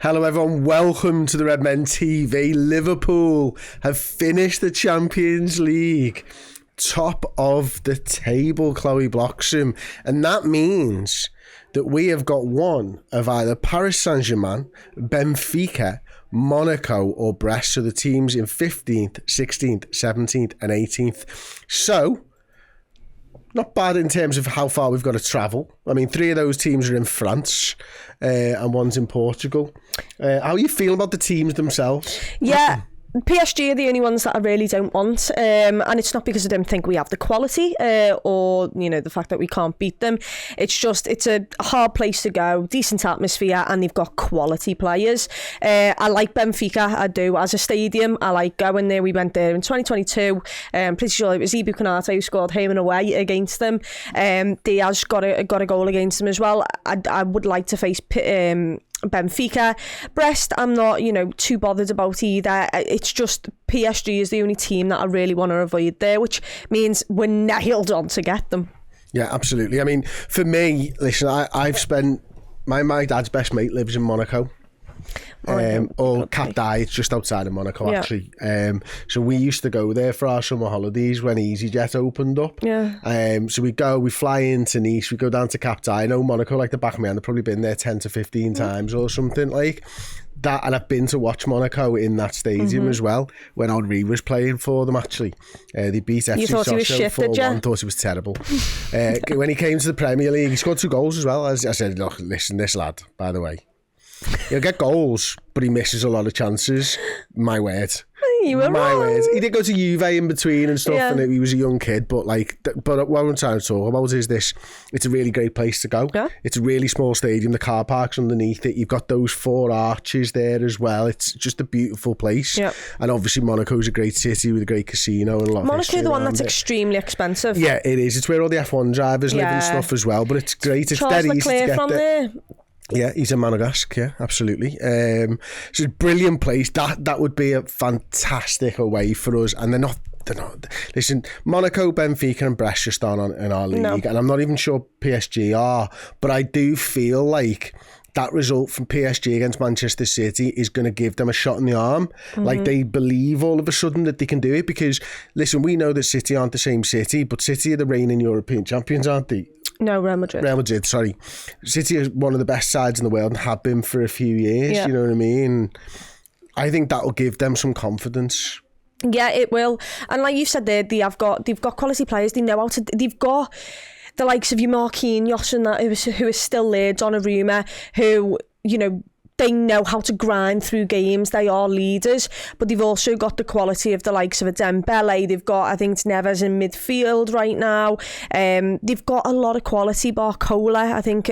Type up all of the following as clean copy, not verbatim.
Hello everyone, welcome to the Redmen TV. Liverpool have finished the Champions League. Top of the table, Chloe Bloxham. And that means that we have got one of either Paris Saint-Germain, Benfica, Monaco or Brest. So the teams in 15th, 16th, 17th and 18th. So, not bad in terms of how far we've got to travel. I mean, 3 of those teams are in France and one's in Portugal. How are you feeling about the teams themselves? Yeah. PSG are the only ones that I really don't want, and it's not because I don't think we have the quality or the fact that we can't beat them. It's a hard place to go, decent atmosphere, and they've got quality players. I like Benfica, I do, as a stadium. I like going there. We went there in 2022. I'm pretty sure it was Ibu Konate who scored home and away against them. Diaz got a goal against them as well. I would like to face Benfica. Brest, I'm not, too bothered about either. It's just PSG is the only team that I really want to avoid there, which means we're nailed on to get them. Yeah, absolutely. I mean, for me, listen, I've spent... My dad's best mate lives in Monaco. Or Cap d'Agde, it's just outside of Monaco, actually. So we used to go there for our summer holidays when EasyJet opened up. So we fly into Nice, we go down to Cap d'Agde. I know Monaco like the back of my hand. I've probably been there 10 to 15 times or something like that. And I've been to watch Monaco in that stadium as well when Henri was playing for them, actually. They beat FC Sochaux 4-1. Thought he was terrible. When he came to the Premier League, he scored 2 goals as well. As I said, look, listen, this lad, by the way, he'll get goals, but he misses a lot of chances. My word. You were wrong. He did go to Juve in between and stuff, and he was a young kid, but what I'm trying to talk about is this. It's a really great place to go. Yeah. It's a really small stadium. The car park's underneath it. You've got those 4 arches there as well. It's just a beautiful place. Yeah. And obviously Monaco's a great city with a great casino and a lot of history. Monaco, the one that's extremely expensive. Yeah, it is. It's where all the F1 drivers live and stuff as well, but it's great. It's dead easy to get there. Yeah, he's a Monegasque, yeah, absolutely. It's a brilliant place. That would be a fantastic away for us. And they're not. Listen, Monaco, Benfica and Brest just aren't in our league. And I'm not even sure PSG are. But I do feel like that result from PSG against Manchester City is going to give them a shot in the arm. Like they believe all of a sudden that they can do it. Because, listen, we know that City aren't the same City, but City are the reigning European champions, aren't they? No, Real Madrid. Real Madrid, sorry. City is one of the best sides in the world and have been for a few years, you know what I mean? I think that will give them some confidence. Yeah, it will. And like you said there, they've got quality players. They know how to... They've got the likes of your Marquinhos and that, who is still there, Donnarumma, who, they know how to grind through games. They are leaders, but they've also got the quality of the likes of a Dembele. They've got, I think it's Neves in midfield right now. They've got a lot of quality. Barcola, I think,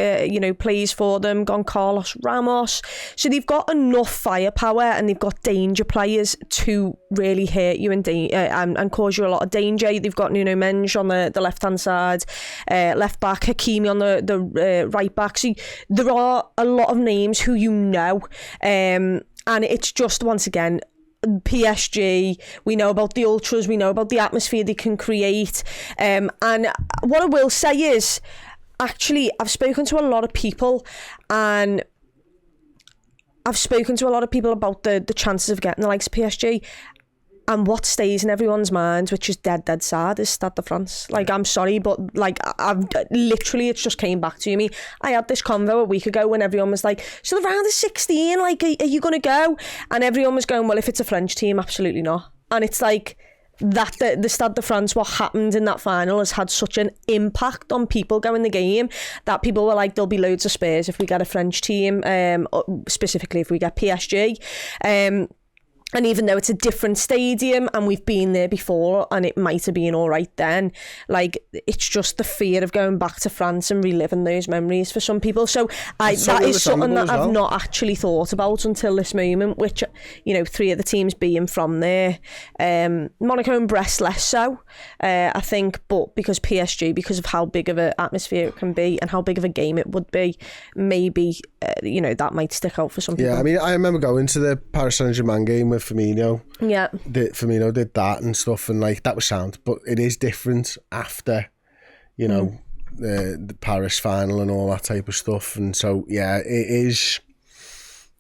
plays for them. Carlos Ramos. So they've got enough firepower and they've got danger players to really hurt you and cause you a lot of danger. They've got Nuno Mendes on the left-hand side, left back, Hakimi on the right back. So there are a lot of names who and it's just, once again, PSG, we know about the ultras, we know about the atmosphere they can create, and what I will say is, actually, I've spoken to a lot of people about the chances of getting the likes of PSG. And what stays in everyone's mind, which is dead sad, is Stade de France. Like, I'm sorry, but I've literally, it just came back to me. I had this convo a week ago when everyone was like, so the round of 16, like, are you going to go? And everyone was going, well, if it's a French team, absolutely not. And it's like, that the Stade de France, what happened in that final has had such an impact on people going the game that people were like, there'll be loads of Spurs if we get a French team, specifically if we get PSG. And even though it's a different stadium and we've been there before and it might have been all right then, like, it's just the fear of going back to France and reliving those memories for some people. So that is something that I've not actually thought about until this moment, which, 3 of the teams being from there. Monaco and Brest less so, I think, but because PSG, because of how big of an atmosphere it can be and how big of a game it would be, maybe, that might stick out for some people. Yeah, I mean, I remember going to the Paris Saint-Germain game with Firmino. Yeah. Firmino did that and stuff, and like, that was sound, but it is different after, the Paris final and all that type of stuff. And so, yeah, it is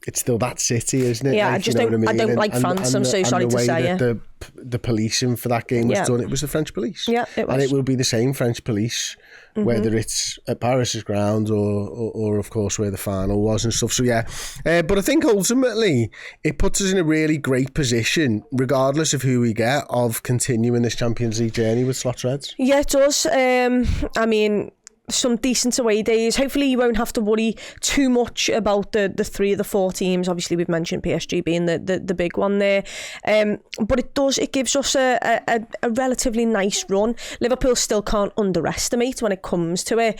it's still that City, isn't it? Yeah, like, I just don't. I don't like France. I'm so sorry to say. Yeah. The policing for that game was done. It was the French police. Yeah, it was. And it will be the same French police, whether it's at Paris's ground or of course where the final was and stuff. So yeah, but I think ultimately it puts us in a really great position, regardless of who we get, of continuing this Champions League journey with Slots Reds. Yeah, it does. I mean, some decent away days. Hopefully you won't have to worry too much about the 3 of the 4 teams. Obviously we've mentioned PSG being the big one there, but it gives us a relatively nice run. Liverpool still can't underestimate when it comes to it,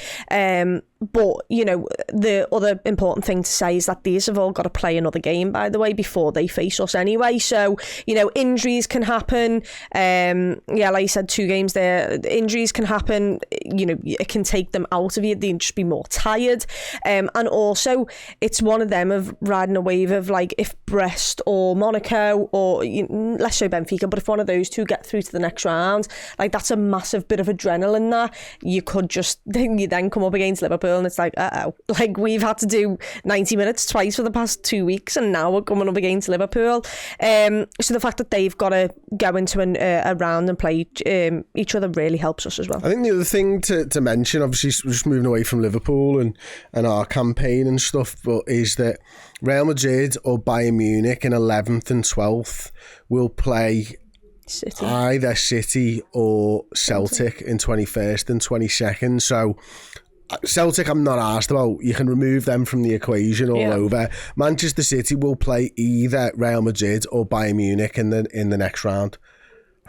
but you know, the other important thing to say is that these have all got to play another game, by the way, before they face us anyway. So you know, injuries can happen. Like you said, 2 games there, injuries can happen. You know, it can take them out of you. They'll just be more tired, and also it's one of them of riding a wave of, like, if Brest or Monaco or less so Benfica, but if one of those 2 get through to the next round, like, that's a massive bit of adrenaline that you could just you then come up against Liverpool and it's like, like, we've had to do 90 minutes twice for the past 2 weeks and now we're coming up against Liverpool. So the fact that they've got to go into a round and play each other really helps us as well. I think the other thing to mention, obviously just moving away from Liverpool and our campaign and stuff, but is that Real Madrid or Bayern Munich in 11th and 12th will play City. Either City or Celtic in 21st and 22nd. So Celtic I'm not asked about. You can remove them from the equation all over. Manchester City will play either Real Madrid or Bayern Munich in the next round.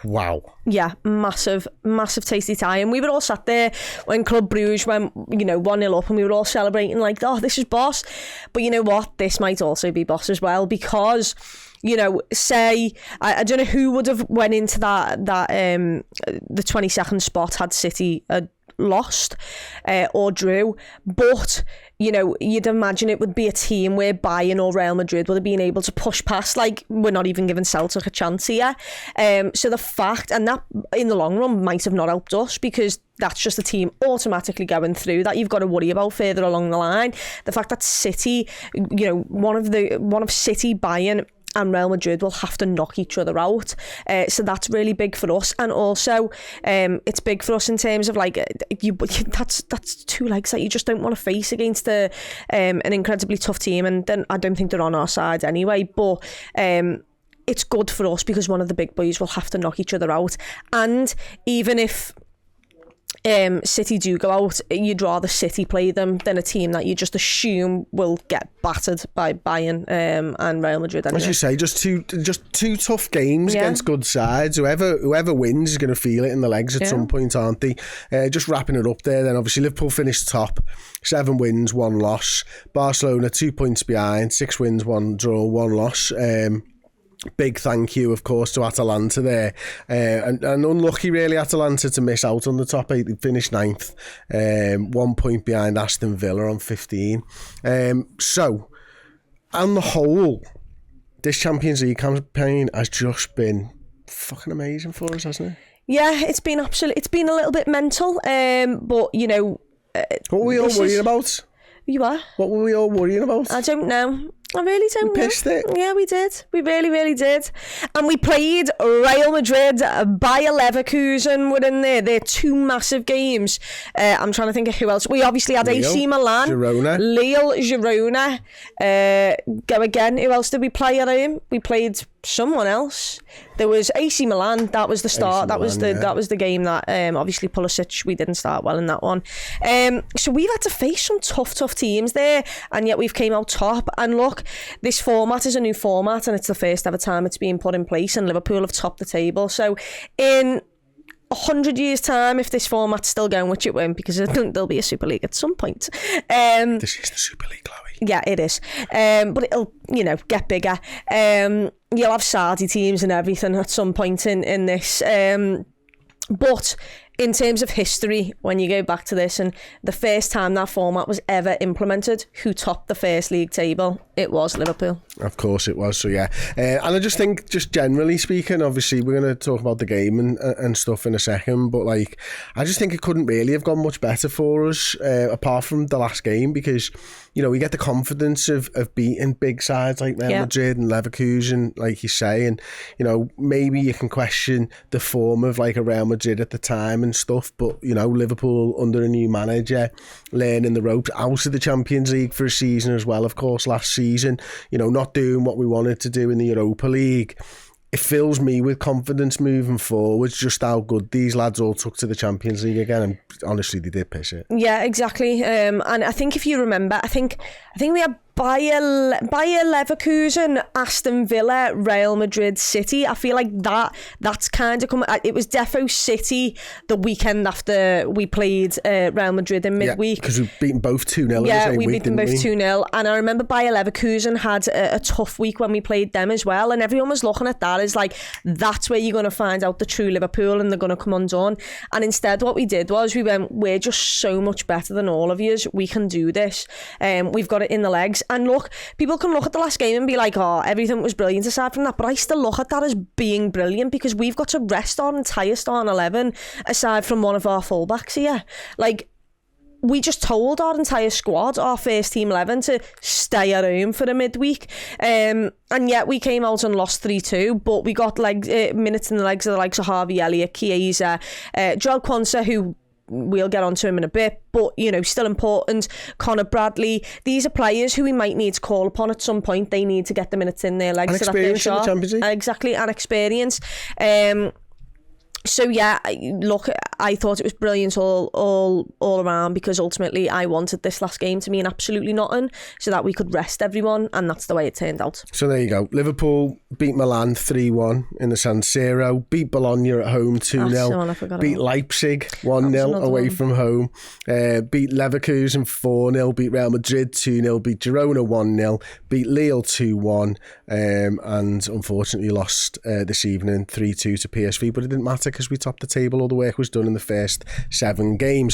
Wow. Yeah, massive tasty tie. And we were all sat there when Club Brugge went, 1-0 up, and we were all celebrating like, oh, this is boss. But you know what? This might also be boss as well, because say I don't know who would have went into that the 22nd spot had City lost or drew, but you'd imagine it would be a team where Bayern or Real Madrid would have been able to push past. Like, we're not even giving Celtic a chance here. So the fact, and that in the long run might have not helped us, because that's just a team automatically going through that you've got to worry about further along the line. The fact that City, one of City, Bayern and Real Madrid will have to knock each other out, so that's really big for us. And also it's big for us in terms of, like, that's 2 legs that you just don't want to face against an incredibly tough team, and then I don't think they're on our side anyway, but it's good for us because one of the big boys will have to knock each other out. And even if City do go out, you'd rather City play them than a team that you just assume will get battered by Bayern and Real Madrid anyway. As you say, just two tough games against good sides. Whoever wins is going to feel it in the legs at some point, aren't they? Just wrapping it up there then, obviously Liverpool finished top, 7 wins, 1 loss. Barcelona 2 points behind, 6 wins, 1 draw, 1 loss. Big thank you, of course, to Atalanta there. And unlucky, really, Atalanta to miss out on the top 8. They finished 9th, 1 point behind Aston Villa on 15. So, on the whole, this Champions League campaign has just been fucking amazing for us, hasn't it? Yeah, it's been a little bit mental, but, what were we all worrying about? You are? What were we all worrying about? I don't know. I really don't know. Pissed it. Yeah, we did. We really, really did. And we played Real Madrid, Bayer Leverkusen were in there. They're 2 massive games. I'm trying to think of who else. We obviously had AC Milan. Girona. Lille, Girona. Go again. Who else did we play at home? We played someone else. There was AC Milan. That was the start. That was the game that obviously Pulisic, we didn't start well in that one. So we've had to face some tough teams there, and yet we've came out top. And look, this format is a new format, and it's the first ever time it's being put in place, and Liverpool have topped the table. So in 100 years' time, if this format's still going, which it won't, because there'll be a Super League at some point. This is the Super League, Chloe. Yeah, it is. But it'll, get bigger. You'll have Saudi teams and everything at some point in this. But in terms of history, when you go back to this, and the first time that format was ever implemented, who topped the first league table? it was Liverpool. Of course it was. So yeah, and I just think, just generally speaking, obviously we're going to talk about the game and stuff in a second, but like, I just think it couldn't really have gone much better for us, apart from the last game, because you know, we get the confidence of beating big sides like Real Madrid and Leverkusen, like you say, and you know, maybe you can question the form of like a Real Madrid at the time and stuff, but you know, Liverpool under a new manager, learning the ropes, out of the Champions League for a season as well, of course, last season, you know, not doing what we wanted to do in the Europa League. It fills me with confidence moving forwards, just how good these lads all took to the Champions League again, and honestly they did piss it. Yeah, exactly. And I think if you remember, I think we had Bayer Leverkusen, Aston Villa, Real Madrid, City. I feel like that's kind of come. It was defo City the weekend after we played Real Madrid in midweek. Yeah, because we beat them both 2-0. Yeah, we beat them both 2-0. And I remember Bayer Leverkusen had a tough week when we played them as well. And everyone was looking at that as like, that's where you're going to find out the true Liverpool and they're going to come undone. And instead what we did was we went, we're just so much better than all of you. We can do this. We've got it in the legs. And look, people can look at the last game and be like, oh, everything was brilliant aside from that, but I still look at that as being brilliant because we've got to rest our entire starting 11 aside from one of our fullbacks here. Like, we just told our entire squad, our first team 11, to stay at home for a midweek. And yet we came out and lost 3-2, but we got minutes in the legs of the likes of Harvey Elliott, Chiesa, Joel Quansah, who we'll get onto him in a bit, but you know, still important. Connor Bradley. These are players who we might need to call upon at some point. They need to get the minutes in their legs. And experience in the Champions League. Exactly, and experience. So yeah, look, I thought it was brilliant all around because ultimately I wanted this last game to mean absolutely nothing so that we could rest everyone, and that's the way it turned out. So there you go. Liverpool beat Milan 3-1 in the San Siro, beat Bologna at home 2-0, beat Leipzig 1-0 away from home, beat Leverkusen 4-0, beat Real Madrid 2-0, beat Girona 1-0, beat Lille 2-1, and unfortunately lost this evening 3-2 to PSV, but it didn't matter because we topped the table. All the work was done in the first 7 games.